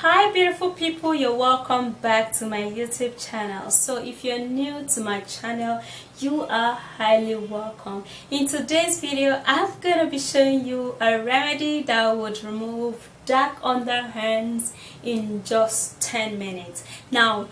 Hi beautiful people, you're welcome back to my YouTube channel. So if you're new to my channel, you are highly welcome. In today's video, I'm gonna be showing you a remedy that would remove dark underhands in just 10 minutes. Now,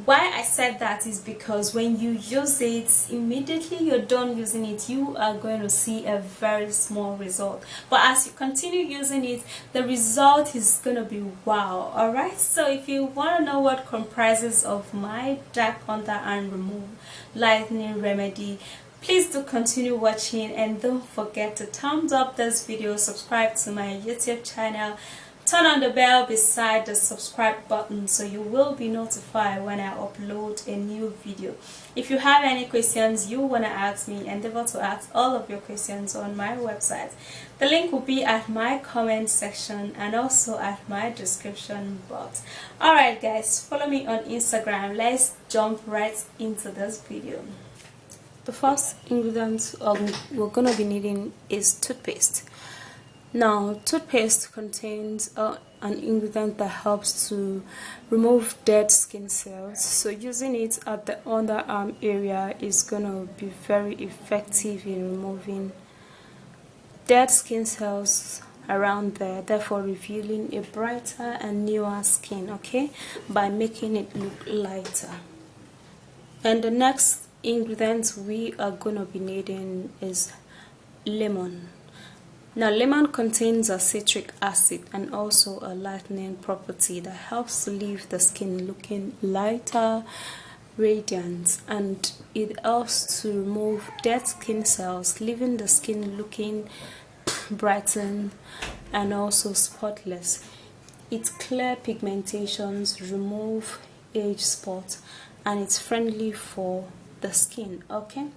why I said that is because when you use it, immediately you're done using it, you are going to see a very small result. But as you continue using it, the result is going to be wow. Alright, so if you want to know what comprises of my dark underarm remove lightening remedy, please do continue watching and don't forget to thumbs up this video, subscribe to my YouTube channel, turn on the bell beside the subscribe button so you will be notified when I upload a new video. If you have any questions you want to ask me, endeavor to ask all of your questions on my website. The link will be at my comment section and also at my description box. Alright guys, follow me on Instagram. Let's jump right into this video. The first ingredient we're going to be needing is toothpaste. Now, toothpaste contains an ingredient that helps to remove dead skin cells. So using it at the underarm area is going to be very effective in removing dead skin cells around there, therefore revealing a brighter and newer skin, okay, by making it look lighter. And the next ingredient we are going to be needing is lemon. Now, lemon contains a citric acid and also a lightening property that helps to leave the skin looking lighter, radiant, and it helps to remove dead skin cells, leaving the skin looking brightened and also spotless. It clears pigmentations, remove age spots, and it's friendly for the skin, okay?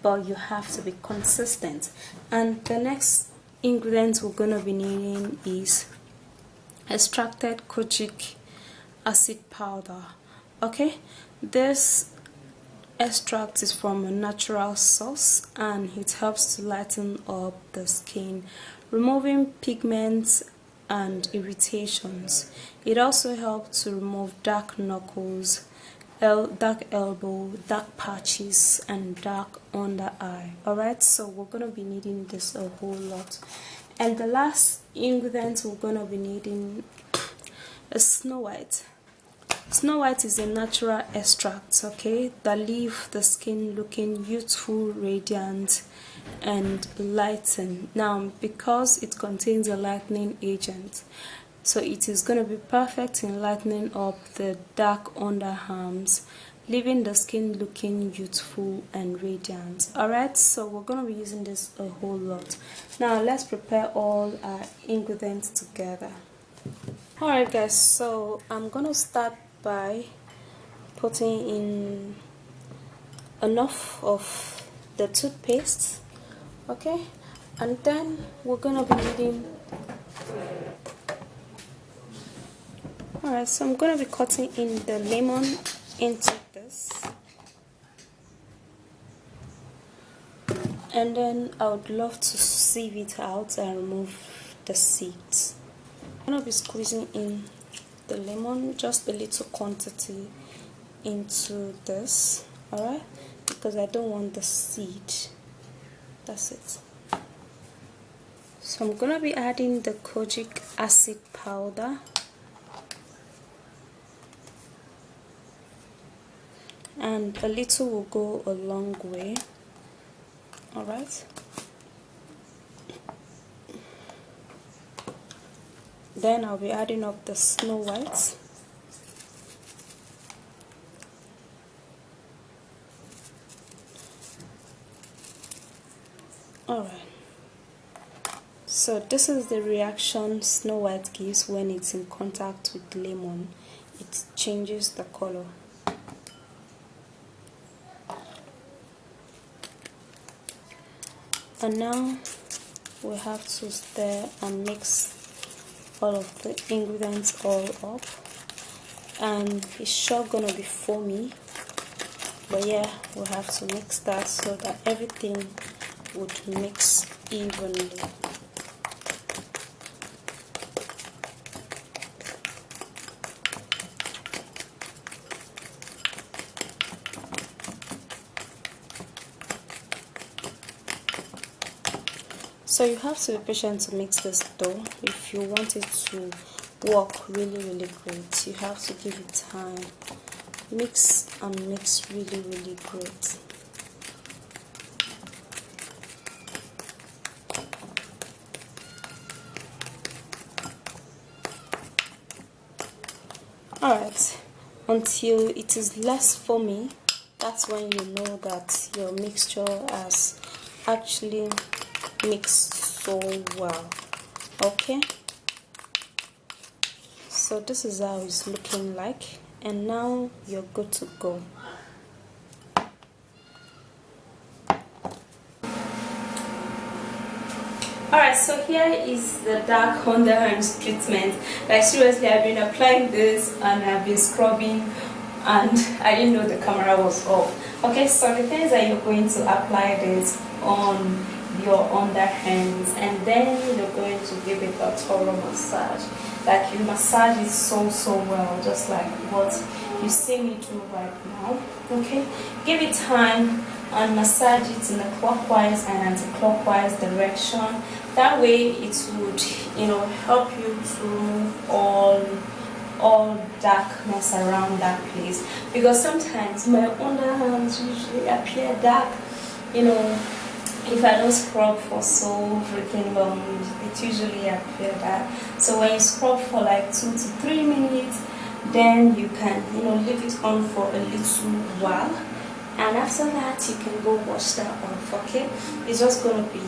But you have to be consistent. And the next ingredients we're going to be needing is extracted kojic acid powder. Okay, this extract is from a natural source and it helps to lighten up the skin, removing pigments and irritations. It also helps to remove dark knuckles, dark elbow, dark patches, and dark under eye. Alright, so we're going to be needing this a whole lot. And the last ingredient we're going to be needing is Snow White. Snow White is a natural extract, okay, that leave the skin looking youthful, radiant, and lightened. Now, because it contains a lightening agent, so it is going to be perfect in lightening up the dark underarms, leaving the skin looking youthful and radiant. Alright, so we're going to be using this a whole lot. Now let's prepare all our ingredients together. Alright guys, so I'm going to start by putting in enough of the toothpaste, okay, and then we're going to be needing. Alright, so I'm going to be cutting in the lemon into this, and then I would love to sieve it out and remove the seeds. I'm going to be squeezing in the lemon, just a little quantity into this, alright, because I don't want the seed. That's it. So I'm going to be adding the kojic acid powder. And a little will go a long way. Alright. Then I'll be adding up the Snow White. Alright. So this is the reaction Snow White gives when it's in contact with lemon. It changes the color. And now we have to stir and mix all of the ingredients all up, and it's sure gonna be foamy, but yeah, we have to mix that so that everything would mix evenly. So you have to be patient to mix this dough. If you want it to work really great, you have to give it time. Mix and mix really great. Alright, until it is less foamy, that's when you know that your mixture has actually mixed so well. Okay, so this is how it's looking like, and now you're good to go. Alright, so here is the dark underarms treatment. Like seriously, I've been applying this and I've been scrubbing and I didn't know the camera was off. Okay, so the things that you're going to apply this on your underhands, and then you're going to give it a thorough massage. Like you massage it so well, just like what you see me do right now. Okay, give it time and massage it in a clockwise and anti-clockwise direction. That way it would, you know, help you to remove all darkness around that place, because sometimes my underarms usually appear dark, you know, if I don't scrub for so freaking long, it usually appear dark. So when you scrub for like 2 to 3 minutes, then you can, you know, leave it on for a little while, and after that you can go wash that off. Okay, it's just going to be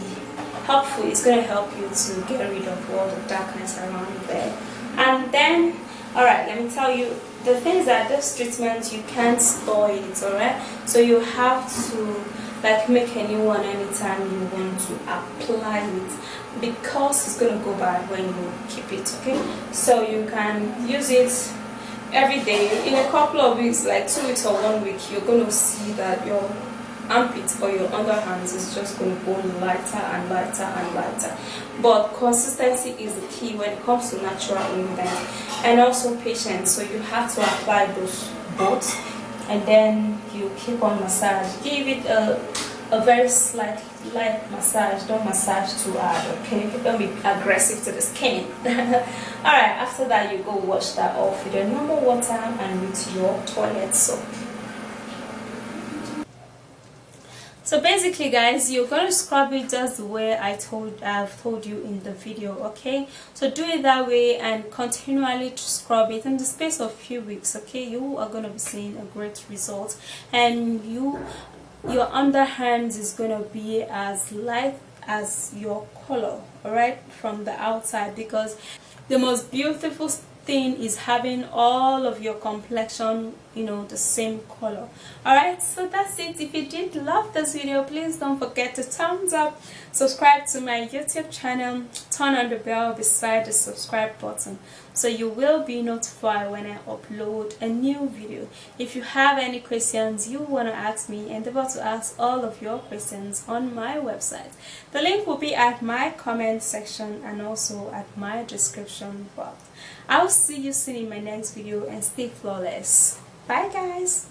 helpful. It's going to help you to get rid of all the darkness around there. And then, alright, let me tell you the things that this treatment, you can't store it. Alright, so you have to like make a new one anytime you want to apply it, because it's going to go bad when you keep it. Okay, so you can use it every day. In a couple of weeks, like 2 weeks or 1 week, you're going to see that your armpit or your underarms is just going to go lighter and lighter and lighter. But consistency is the key when it comes to natural ingredients, and also patience. So you have to apply those both, and then you keep on massage. Give it a very slight light massage. Don't massage too hard. Okay, don't be aggressive to the skin. Alright, after that you go wash that off with your normal water and with your toilet soap. So basically guys, you're going to scrub it just the way I've told you in the video. Okay, so do it that way and continually scrub it in the space of few weeks. Okay, you are going to be seeing a great result, and your underhands is going to be as light as your color, all right, from the outside, because the most beautiful thing is having all of your complexion, you know, the same color. Alright, so that's it. If you did love this video, please don't forget to thumbs up, subscribe to my YouTube channel, turn on the bell beside the subscribe button so you will be notified when I upload a new video. If you have any questions you want to ask me, endeavor to ask all of your questions on my website. The link will be at my comment section and also at my description box. I'll see you soon in my next video, and stay flawless. Bye guys.